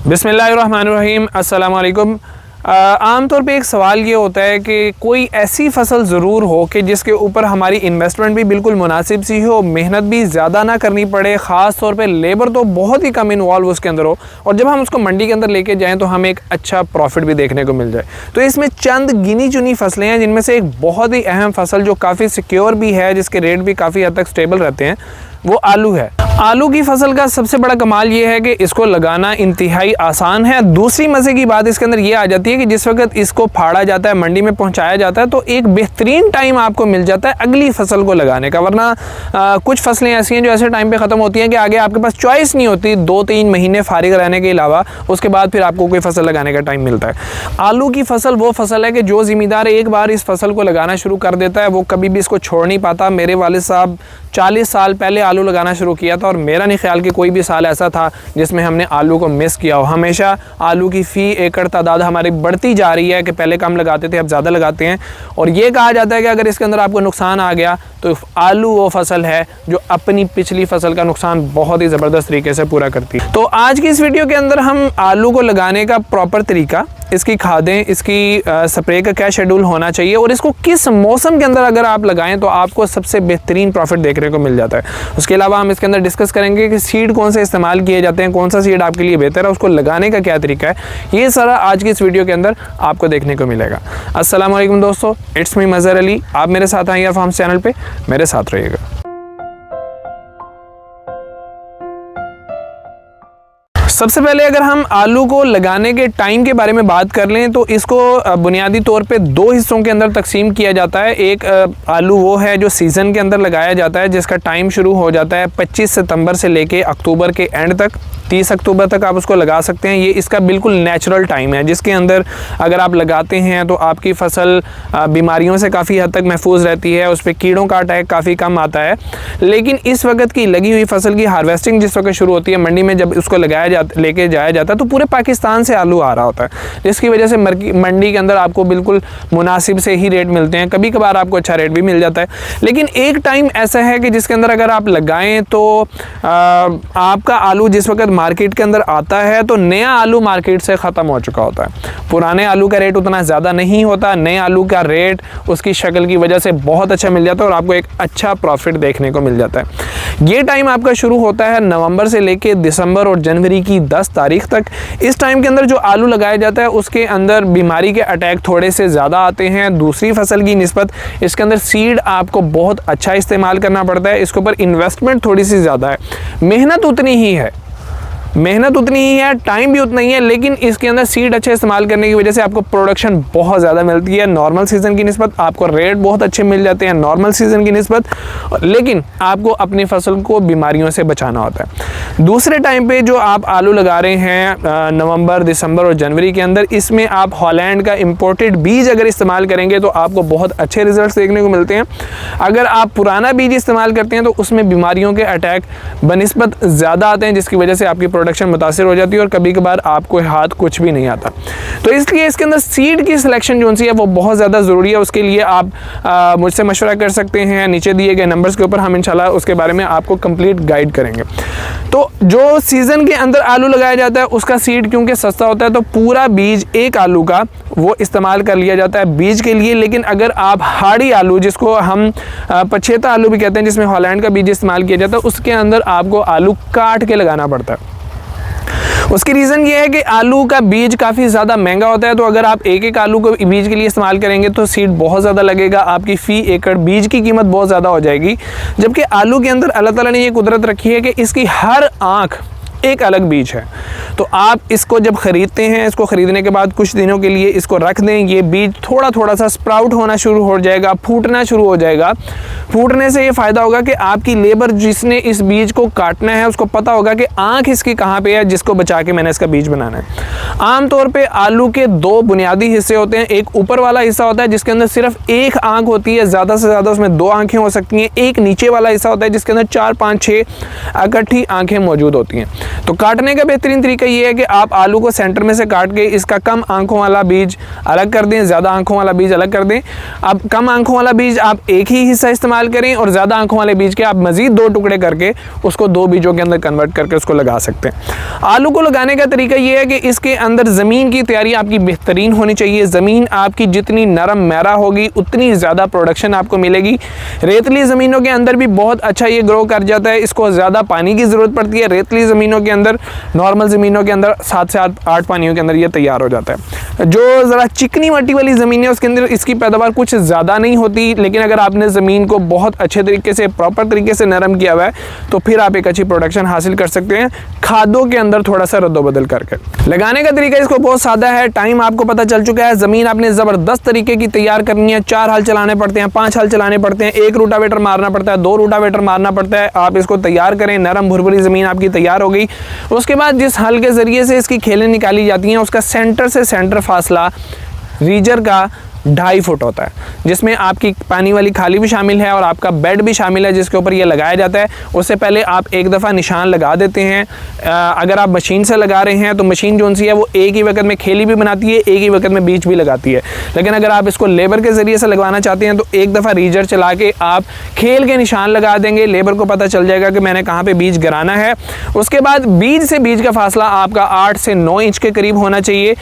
बिस्मिल्लाहिर्रहमानिर्रहीम, अस्सलाम वालेकुम। आमतौर पे एक सवाल ये होता है कि कोई ऐसी फसल ज़रूर हो कि जिसके ऊपर हमारी इन्वेस्टमेंट भी बिल्कुल मुनासिब सी हो, मेहनत भी ज़्यादा ना करनी पड़े, ख़ास तौर पे लेबर तो बहुत ही कम इन्वॉल्व उसके अंदर हो, और जब हम उसको मंडी के अंदर लेके जाएं तो हमें एक अच्छा प्रॉफिट भी देखने को मिल जाए। तो इसमें चंद गिनी चुनी फसलें हैं जिनमें से एक बहुत ही अहम फसल जो काफ़ी सिक्योर भी है, जिसके रेट भी काफ़ी हद तक स्टेबल रहते हैं, वो आलू है। आलू की फसल का सबसे बड़ा कमाल ये है कि इसको लगाना इंतहाई आसान है। दूसरी मज़े की बात इसके अंदर ये आ जाती है कि जिस वक्त इसको फाड़ा जाता है, मंडी में पहुंचाया जाता है, तो एक बेहतरीन टाइम आपको मिल जाता है अगली फसल को लगाने का। वरना कुछ फसलें ऐसी हैं जो ऐसे टाइम पे ख़त्म होती हैं कि आगे आपके पास चॉइस नहीं होती, 2-3 महीने फारिग रहने के अलावा उसके बाद फिर आपको कोई फसल लगाने का टाइम मिलता है। आलू की फसल वो फसल है कि जो ज़िम्मेदार एक बार इस फसल को लगाना शुरू कर देता है वो कभी भी इसको छोड़ नहीं पाता। मेरे वालिद साहब 40 साल पहले आलू लगाना शुरू किया था और मेरा नहीं ख्याल कि कोई भी साल ऐसा था जिसमें हमने आलू को मिस किया हो। हमेशा आलू की फ़ी एकड़ तादाद हमारी बढ़ती जा रही है कि पहले कम लगाते थे, अब ज़्यादा लगाते हैं। और ये कहा जाता है कि अगर इसके अंदर आपको नुकसान आ गया तो आलू वो फसल है जो अपनी पिछली फसल का नुकसान बहुत ही ज़बरदस्त तरीके से पूरा करती है। तो आज की इस वीडियो के अंदर हम आलू को लगाने का प्रॉपर तरीका, इसकी खादें, इसकी स्प्रे का क्या शेड्यूल होना चाहिए और इसको किस मौसम के अंदर अगर आप लगाएं तो आपको सबसे बेहतरीन प्रॉफिट देखने को मिल जाता है। उसके अलावा हम इसके अंदर डिस्कस करेंगे कि सीड कौन से इस्तेमाल किए जाते हैं, कौन सा सीड आपके लिए बेहतर है, उसको लगाने का क्या तरीका है। ये सारा आज की इस वीडियो के अंदर आपको देखने को मिलेगा। अस्सलाम वालेकुम दोस्तों, इट्स मी मज़हर अली। आप मेरे साथ आइए फार्म्स चैनल पे, मेरे साथ रहिएगा। सबसे पहले अगर हम आलू को लगाने के टाइम के बारे में बात कर लें तो इसको बुनियादी तौर पे 2 हिस्सों के अंदर तकसीम किया जाता है। एक आलू वो है जो सीज़न के अंदर लगाया जाता है, जिसका टाइम शुरू हो जाता है 25 सितंबर से लेके अक्टूबर के एंड तक, 30 अक्टूबर तक आप उसको लगा सकते हैं। ये इसका बिल्कुल नेचुरल टाइम है जिसके अंदर अगर आप लगाते हैं तो आपकी फसल बीमारियों से काफ़ी हद तक महफूज रहती है, उस पर कीड़ों का अटैक काफ़ी कम आता है। लेकिन इस वक्त की लगी हुई फसल की हार्वेस्टिंग जिस वक्त शुरू होती है, मंडी में जब उसको लेके जाया जाता है तो पूरे पाकिस्तान से आलू आ रहा होता है, जिसकी वजह से मंडी के अंदर आपको बिल्कुल मुनासिब से ही रेट मिलते हैं। कभी कभार आपको अच्छा रेट भी मिल जाता है। लेकिन एक टाइम ऐसा है कि जिसके अंदर अगर आप लगाएं तो आपका आलू जिस वक्त मार्केट के अंदर आता है तो नया आलू मार्केट से ख़त्म हो चुका होता है। पुराने आलू का रेट उतना ज़्यादा नहीं होता, नए आलू का रेट उसकी शक्ल की वजह से बहुत अच्छा मिल जाता है और आपको एक अच्छा प्रॉफिट देखने को मिल जाता है। ये टाइम आपका शुरू होता है नवंबर से लेके दिसंबर और जनवरी की 10 तारीख तक। इस टाइम के अंदर जो आलू लगाया जाता है उसके अंदर बीमारी के अटैक थोड़े से ज़्यादा आते हैं दूसरी फसल की निस्बत। इसके अंदर सीड आपको बहुत अच्छा इस्तेमाल करना पड़ता है, इसके ऊपर इन्वेस्टमेंट थोड़ी सी ज़्यादा है, मेहनत उतनी ही है, टाइम भी उतना ही है, लेकिन इसके अंदर सीड अच्छे इस्तेमाल करने की वजह से आपको प्रोडक्शन बहुत ज़्यादा मिलती है। नॉर्मल सीज़न की निस्बत आपको रेट बहुत अच्छे मिल जाते हैं नॉर्मल सीज़न की निस्बत, लेकिन आपको अपनी फसल को बीमारियों से बचाना होता है। दूसरे टाइम पे जो आप आलू लगा रहे हैं नवंबर, दिसंबर और जनवरी के अंदर, इसमें आप हॉलैंड का इम्पोर्टेड बीज अगर इस्तेमाल करेंगे तो आपको बहुत अच्छे रिजल्ट देखने को मिलते हैं। अगर आप पुराना बीज इस्तेमाल करते हैं तो उसमें बीमारियों के अटैक बनिस्बत ज़्यादा आते हैं, जिसकी वजह से आपकी प्रोडक्शन मुतासिर हो जाती है और कभी कभार आपको हाथ कुछ भी नहीं आता। तो इसलिए इसके अंदर सीड की सिलेक्शन जो सी है वो बहुत ज़्यादा ज़रूरी है। उसके लिए आप मुझसे मशवरा कर सकते हैं, नीचे दिए गए नंबर्स के ऊपर हम इंशाल्लाह उसके बारे में आपको कंप्लीट गाइड करेंगे। तो जो सीज़न के अंदर आलू लगाया जाता है उसका सीड क्योंकि सस्ता होता है तो पूरा बीज एक आलू का वो इस्तेमाल कर लिया जाता है बीज के लिए। लेकिन अगर आप हाड़ी आलू, जिसको हम पछेता आलू भी कहते हैं, जिसमें हॉलैंड का बीज इस्तेमाल किया जाता है, उसके अंदर आपको आलू काट के लगाना पड़ता है। उसकी रीज़न ये है कि आलू का बीज काफ़ी ज़्यादा महंगा होता है, तो अगर आप एक आलू को बीज के लिए इस्तेमाल करेंगे तो सीड बहुत ज़्यादा लगेगा, आपकी फ़ी एकड़ बीज की कीमत बहुत ज़्यादा हो जाएगी। जबकि आलू के अंदर अल्लाह ताला ने ये कुदरत रखी है कि इसकी हर आँख एक अलग बीज है। तो आप इसको जब ख़रीदते हैं, इसको ख़रीदने के बाद कुछ दिनों के लिए इसको रख दें, ये बीज थोड़ा थोड़ा सा स्प्राउट होना शुरू हो जाएगा, फूटना शुरू हो जाएगा। फूटने से ये फ़ायदा होगा कि आपकी लेबर जिसने इस बीज को काटना है उसको पता होगा कि आँख इसकी कहाँ पे है जिसको बचा के मैंने इसका बीज बनाना है। आमतौर पे आलू के दो बुनियादी हिस्से होते हैं। एक ऊपर वाला हिस्सा होता है जिसके अंदर सिर्फ एक आंख होती है, ज़्यादा से ज़्यादा उसमें दो आंखें हो सकती हैं। एक नीचे वाला हिस्सा होता है जिसके अंदर 4, 5, 6 इकट्ठी आंखें मौजूद होती हैं। तो काटने का बेहतरीन तरीका ये है कि आप आलू को सेंटर में से काट के इसका कम आंखों वाला बीज अलग कर दें, ज़्यादा आंखों वाला बीज अलग कर दें। अब कम आंखों वाला बीज आप एक ही हिस्सा इस्तेमाल करें और ज़्यादा आंखों वाले बीज के आप मज़ीद 2 टुकड़े करके उसको 2 बीजों के अंदर कन्वर्ट करके उसको लगा सकते हैं। आलू को लगाने का तरीका ये है कि इसके अंदर ज़मीन की तैयारी आपकी बेहतरीन होनी चाहिए। ज़मीन आपकी जितनी नरम मैरा होगी उतनी ज़्यादा प्रोडक्शन आपको मिलेगी। रेतली ज़मीनों के अंदर भी बहुत अच्छा ये ग्रो कर जाता है, इसको ज़्यादा पानी की ज़रूरत पड़ती है। रेतली ज़मीनों के अंदर, नॉर्मल ज़मीनों के अंदर 7 से 8 पानियों के अंदर ये तैयार हो जाता है। जो ज़रा चिकनी मट्टी वाली ज़मीन है उसके अंदर इसकी पैदावार कुछ ज़्यादा नहीं होती, लेकिन अगर आपने ज़मीन को बहुत अच्छे तरीके से, प्रॉपर तरीके से नरम किया हुआ है तो फिर आप एक अच्छी प्रोडक्शन हासिल कर सकते हैं, खादों के अंदर थोड़ा सा रद्दोबदल करके। लगाने का तरीका इसको बहुत सादा है, टाइम आपको पता चल चुका है। ज़मीन आपने ज़बरदस्त तरीके की तैयार करनी है। 4 हल चलाने पड़ते हैं, 5 हल चलाने पड़ते हैं, 1 रूटावेटर मारना पड़ता है, 2 रूटावेटर मारना पड़ता है। आप इसको तैयार करें, नरम भुरभुरी ज़मीन आपकी तैयार हो गई। उसके बाद जिस हल के ज़रिए से इसकी खेलें निकाली जाती हैं उसका सेंटर से सेंटर फासला रीजर का 2.5 फुट होता है, जिसमें आपकी पानी वाली खाली भी शामिल है और आपका बेड भी शामिल है जिसके ऊपर ये लगाया जाता है। उससे पहले आप एक दफ़ा निशान लगा देते हैं। अगर आप मशीन से लगा रहे हैं तो मशीन जो सी है वो एक ही वक्त में खेली भी बनाती है, एक ही वक्त में बीज भी लगाती है। लेकिन अगर आप इसको लेबर के ज़रिए से लगवाना चाहते हैं तो एक दफ़ा रीजर चला के आप खेल के निशान लगा देंगे, लेबर को पता चल जाएगा कि मैंने कहाँ पर बीज गिराना है। उसके बाद बीज से बीज का फासला आपका 8 से 9 इंच के करीब होना चाहिए।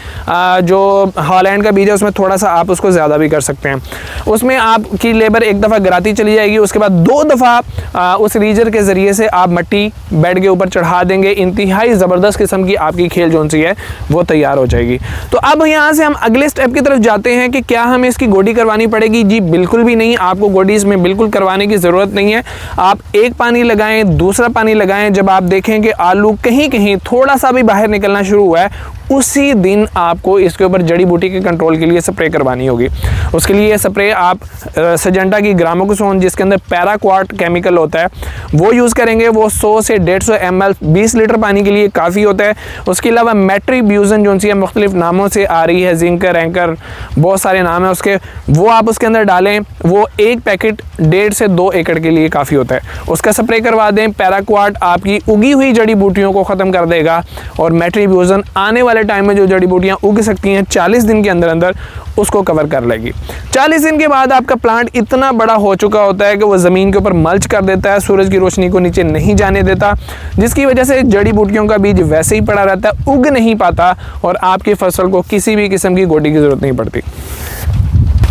जो हॉलैंड का बीज है उसमें थोड़ा सा आप उसको ज़्यादा भी कर सकते हैं। उसमें आपकी लेबर एक दफ़ा गिराती चली जाएगी, उसके बाद 2 दफ़ा उस रीजर के ज़रिए से आप मट्टी बेड के ऊपर चढ़ा देंगे। इंतहाई ज़बरदस्त किस्म की आपकी खेल जोन सी है वो तैयार हो जाएगी। तो अब यहाँ से हम अगले स्टेप की तरफ जाते हैं कि क्या हमें इसकी गोडी करवानी पड़ेगी। जी बिल्कुल भी नहीं, आपको गोडी इसमें बिल्कुल करवाने की ज़रूरत नहीं है। आप एक पानी लगाएं, दूसरा पानी लगाएं, जब आप देखें कि आलू कहीं कहीं थोड़ा सा भी बाहर निकलना शुरू हुआ है उसी दिन आपको इसके ऊपर जड़ी बूटी के कंट्रोल के लिए स्प्रे करवानी होगी। उसके लिए स्प्रे आप सिजेंटा की ग्रामोक्सोन जिसके अंदर पैराक्वाट केमिकल होता है वो यूज़ करेंगे। वो 100 से 150 ml 20 लीटर पानी के लिए काफ़ी होता है। उसके अलावा मेट्रीब्यूजन जो सी है मुख्तलिफ नामों से आ रही है, जिंकर, एंकर, बहुत सारे नाम है उसके, वो आप उसके अंदर डालें। वो एक पैकेट 1.5 से 2 एकड़ के लिए काफ़ी होता है, उसका स्प्रे करवा दें। पैराक्वाट आपकी उगी हुई जड़ी बूटियों को ख़त्म कर देगा और मेट्रीब्यूजन आने वाले टाइम में जो जड़ी बूटियाँ उग सकती हैं 40 दिन के अंदर अंदर उसको कवर कर लेगी। 40 दिन के बाद आपका प्लांट इतना बड़ा हो चुका होता है कि वो ज़मीन के ऊपर मल्च कर देता है, सूरज की रोशनी को नीचे नहीं जाने देता, जिसकी वजह से जड़ी बूटियों का बीज वैसे ही पड़ा रहता है, उग नहीं पाता और आपकी फसल को किसी भी किस्म की गोडी की ज़रूरत नहीं पड़ती।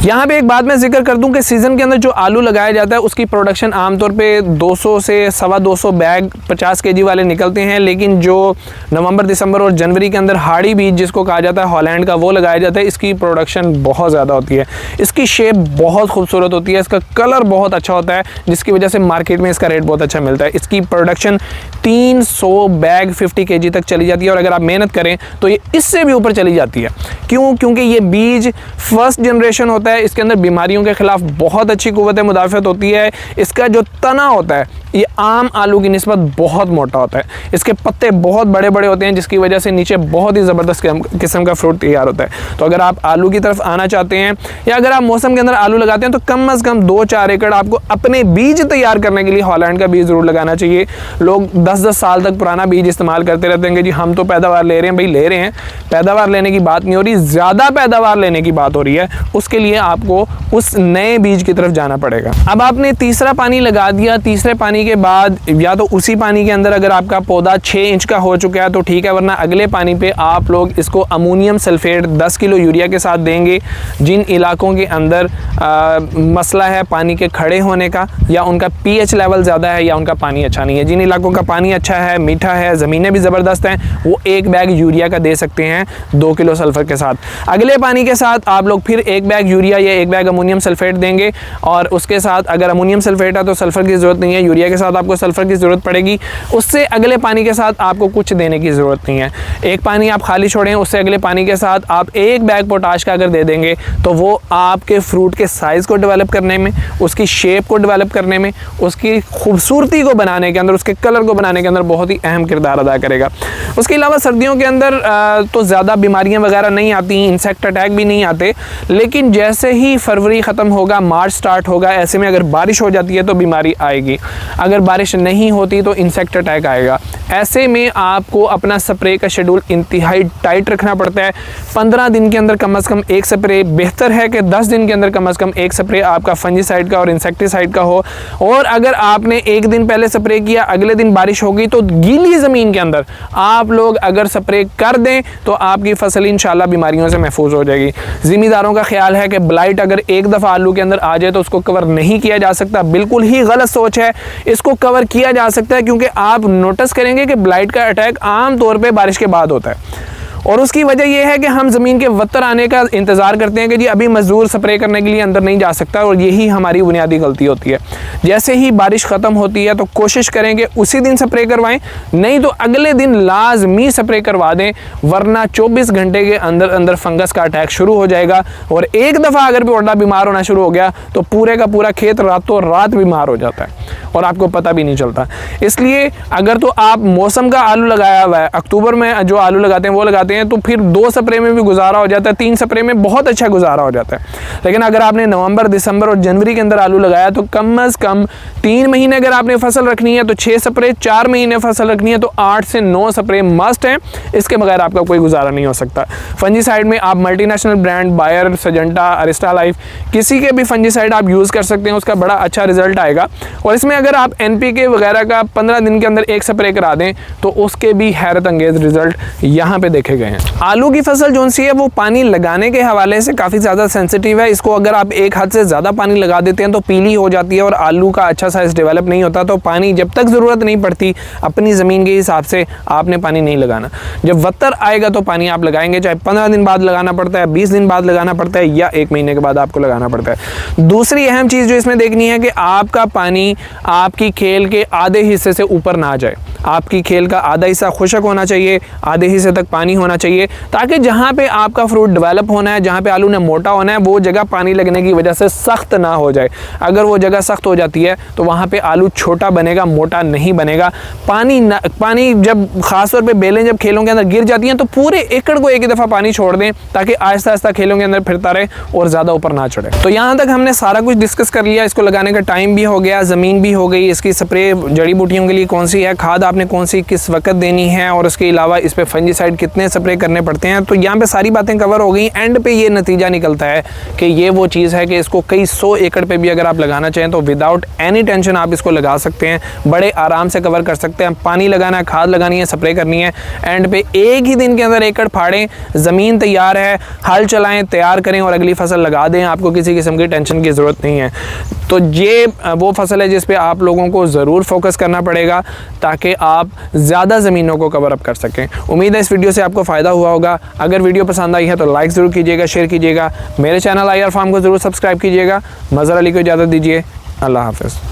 यहाँ पे एक बात मैं जिक्र कर दूं कि सीज़न के अंदर जो आलू लगाया जाता है उसकी प्रोडक्शन आमतौर पे 200 से 225 बैग 50 केजी वाले निकलते हैं, लेकिन जो नवंबर, दिसंबर और जनवरी के अंदर हाड़ी बीज जिसको कहा जाता है हॉलैंड का, वो लगाया जाता है। इसकी प्रोडक्शन बहुत ज़्यादा होती है, इसकी शेप बहुत खूबसूरत होती है, इसका कलर बहुत अच्छा होता है, जिसकी वजह से मार्केट में इसका रेट बहुत अच्छा मिलता है। इसकी प्रोडक्शन 300 बैग 50 केजी तक चली जाती है और अगर आप मेहनत करें तो ये इससे भी ऊपर चली जाती है। क्यों? क्योंकि ये बीज फर्स्ट जनरेशन होता है, इसके अंदर बीमारियों के खिलाफ बहुत अच्छी कुव्वत मुदाफ़त होती है। इसका जो तना होता है ये आम आलू की निस्बत बहुत मोटा होता है, इसके पत्ते बहुत बड़े बड़े होते हैं, जिसकी वजह से नीचे बहुत ही ज़बरदस्त किस्म का फ्रूट तैयार होता है। तो अगर आप आलू की तरफ आना चाहते हैं या अगर आप मौसम के अंदर आलू लगाते हैं तो कम अज़ कम 2-4 एकड़ आपको अपने बीज तैयार करने के लिए हॉलैंड का बीज ज़रूर लगाना चाहिए। लोग 10-10 साल तक पुराना बीज इस्तेमाल करते रहते हैं कि जी हम तो पैदावार ले रहे हैं। भाई ले रहे हैं, पैदावार लेने की बात नहीं हो रही, ज़्यादा पैदावार लेने की बात हो रही है। उसके लिए आपको उस नए बीज की तरफ जाना पड़ेगा। अब आपने तीसरा पानी लगा दिया, तीसरे पानी के बाद या तो उसी पानी के अंदर अगर आपका पौधा 6 इंच का हो चुका है तो ठीक है, वरना अगले पानी पे आप लोग इसको अमोनियम सल्फेट 10 किलो यूरिया के साथ देंगे। जिन इलाकों के अंदर मसला है पानी के खड़े होने का, या उनका pH लेवल ज़्यादा है, या उनका पानी अच्छा नहीं है, जिन इलाकों का पानी अच्छा है, मीठा है, ज़मीनें भी ज़बरदस्त हैं, वो 1 बैग यूरिया का दे सकते हैं 2 किलो सल्फर के साथ। अगले पानी के साथ आप लोग फिर 1 बैग यूरिया यूरिया या 1 बैग अमोनियम सल्फेट देंगे, और उसके साथ अगर अमोनियम सल्फेट है तो सल्फ़र की ज़रूरत नहीं है, यूरिया के साथ आपको सल्फ़र की ज़रूरत पड़ेगी। उससे अगले पानी के साथ आपको कुछ देने की ज़रूरत नहीं है। एक पानी आप खाली छोड़ें, उससे अगले पानी के साथ आप 1 बैग पोटाश का अगर दे देंगे तो वो आपके फ्रूट के साइज़ को डेवलप करने में, उसकी शेप को डेवलप करने में, उसकी खूबसूरती को बनाने के अंदर, उसके कलर को बनाने के अंदर बहुत ही अहम किरदार अदा करेगा। उसके अलावा सर्दियों के अंदर तो ज़्यादा बीमारियां वगैरह नहीं आती, इंसेक्ट अटैक भी नहीं आते, लेकिन जैसे ही फरवरी ख़त्म होगा, मार्च स्टार्ट होगा, ऐसे में अगर बारिश हो जाती है तो बीमारी आएगी। अगर बारिश नहीं होती तो इंसेक्ट अटैक आएगा। ऐसे में आपको अपना स्प्रे का शेड्यूल इंतहाई टाइट रखना पड़ता है। 15 दिन के अंदर कम से कम 1 स्प्रे, बेहतर है कि 10 दिन के अंदर कम से कम 1 स्प्रे आपका फंजीसाइड का और इंसेक्टिसाइड का हो। और अगर आपने 1 दिन पहले स्प्रे किया, अगले दिन बारिश होगी, तो गीली ज़मीन के अंदर आप लोग अगर स्प्रे कर दें तो आपकी फसल इंशाल्लाह बीमारियों से महफूज हो जाएगी। ज़िम्मेदारों का ख्याल है कि ब्लाइट अगर एक दफ़ा आलू के अंदर आ जाए तो उसको कवर नहीं किया जा सकता, बिल्कुल ही गलत सोच है। इसको कवर किया जा सकता है, क्योंकि आप नोटिस करेंगे कि ब्लाइट का अटैक आम तौर पे बारिश के बाद होता है, और उसकी वजह यह है कि हम ज़मीन के वत्तर आने का इंतज़ार करते हैं कि जी अभी मज़दूर स्प्रे करने के लिए अंदर नहीं जा सकता, और यही हमारी बुनियादी गलती होती है। जैसे ही बारिश ख़त्म होती है तो कोशिश करें कि उसी दिन स्प्रे करवाएं, नहीं तो अगले दिन लाजमी स्प्रे करवा दें, वरना 24 घंटे के अंदर अंदर फंगस का अटैक शुरू हो जाएगा। और एक दफ़ा अगर पौधा बीमार होना शुरू हो गया तो पूरे का पूरा खेत रातों रात बीमार हो जाता है और आपको पता भी नहीं चलता। इसलिए अगर तो आप मौसम का आलू लगाया हुआ है, अक्टूबर में जो आलू लगाते हैं वो लगाते हैं, तो फिर 2 स्प्रे में भी गुजारा हो जाता है, 3 स्प्रे में बहुत अच्छा गुजारा हो जाता है। लेकिन अगर आपने नवंबर, दिसंबर और जनवरी के अंदर आलू लगाया तो कम से कम 3 महीने अगर आपने फसल रखनी है तो 6 स्प्रे, 4 महीने फसल रखनी है तो 8 से 9 स्प्रे मस्ट हैं। इसके बगैर आपका कोई गुजारा नहीं हो सकता। फंजीसाइड में आप multinational brand, Bayer, Syngenta, Arysta life, किसी के भी फंजीसाइड आप यूज़ कर सकते हैं, उसका बड़ा अच्छा रिजल्ट आएगा। और इसमें अगर आप NPK वगैरह का 15 दिन के अंदर 1 स्प्रे करा दें तो उसके भी हैरत अंगेज रिजल्ट यहाँ पे देखे गए हैं। आलू की फसल जो सी है वो पानी लगाने के हवाले से काफ़ी ज़्यादा सेंसिटिव है। इसको अगर आप 1 हाथ से ज़्यादा पानी लगा देते हैं तो पीली हो जाती है और आलू का अच्छा साइज डेवलप नहीं होता। तो पानी जब तक ज़रूरत नहीं पड़ती, अपनी ज़मीन के हिसाब से आपने पानी नहीं लगाना। जब वत्तर आएगा तो पानी आप लगाएंगे, चाहे 15 दिन बाद लगाना पड़ता है, 20 दिन बाद लगाना पड़ता है, या 1 महीने के बाद आपको लगाना पड़ता है। दूसरी अहम चीज़ जो इसमें देखनी है कि आपका पानी आपकी खेल के आधे हिस्से से ऊपर ना जाए। आपकी खेल का आधा हिस्सा खुशक होना चाहिए, आधे हिस्से तक पानी होना चाहिए, ताकि जहाँ पे आपका फ्रूट डेवलप होना है, जहाँ पे आलू ने मोटा होना है, वो जगह पानी लगने की वजह से सख्त ना हो जाए। अगर वो जगह सख्त हो जाती है तो वहाँ पे आलू छोटा बनेगा, मोटा नहीं बनेगा। पानी जब ख़ास तौर पे बेलें जब खेलों के अंदर गिर जाती हैं तो पूरे एकड़ को एक ही दफ़ा पानी छोड़ दें, ताकि आहिस्ता आहिस्ता खेलों के अंदर फिरता रहे और ज़्यादा ऊपर ना चढ़े। तो यहाँ तक हमने सारा कुछ डिस्कस कर लिया। इसको लगाने का टाइम भी हो गया, ज़मीन भी हो गई, इसकी स्प्रे जड़ी बूटियों के लिए कौन सी है, खाद आपने कौन सी किस वक्त देनी है, और उसके अलावा इस पे फंजीसाइड कितने स्प्रे करने पड़ते हैं। तो यहाँ पे सारी बातें कवर हो गई। एंड पे ये नतीजा निकलता है कि ये वो चीज़ है कि इसको कई 100 एकड़ पे भी अगर आप लगाना चाहें तो विदाउट एनी टेंशन आप इसको लगा सकते हैं, बड़े आराम से कवर कर सकते हैं। पानी लगाना है, खाद लगानी है, स्प्रे करनी है, एंड पे एक ही दिन के अंदर एकड़ फाड़ें, ज़मीन तैयार है, हल चलाएं, तैयार करें और अगली फसल लगा दें। आपको किसी किस्म की टेंशन की ज़रूरत नहीं है। तो ये वो फसल है जिस पे आप लोगों को ज़रूर फोकस करना पड़ेगा ताकि आप ज़्यादा ज़मीनों को कवर अप कर सकें। उम्मीद है इस वीडियो से आपको फ़ायदा हुआ होगा। अगर वीडियो पसंद आई है तो लाइक ज़रूर कीजिएगा, शेयर कीजिएगा, मेरे चैनल IR फार्म को ज़रूर सब्सक्राइब कीजिएगा। मज़हर अली को इजाज़त दीजिए। अल्लाह हाफ़िज़।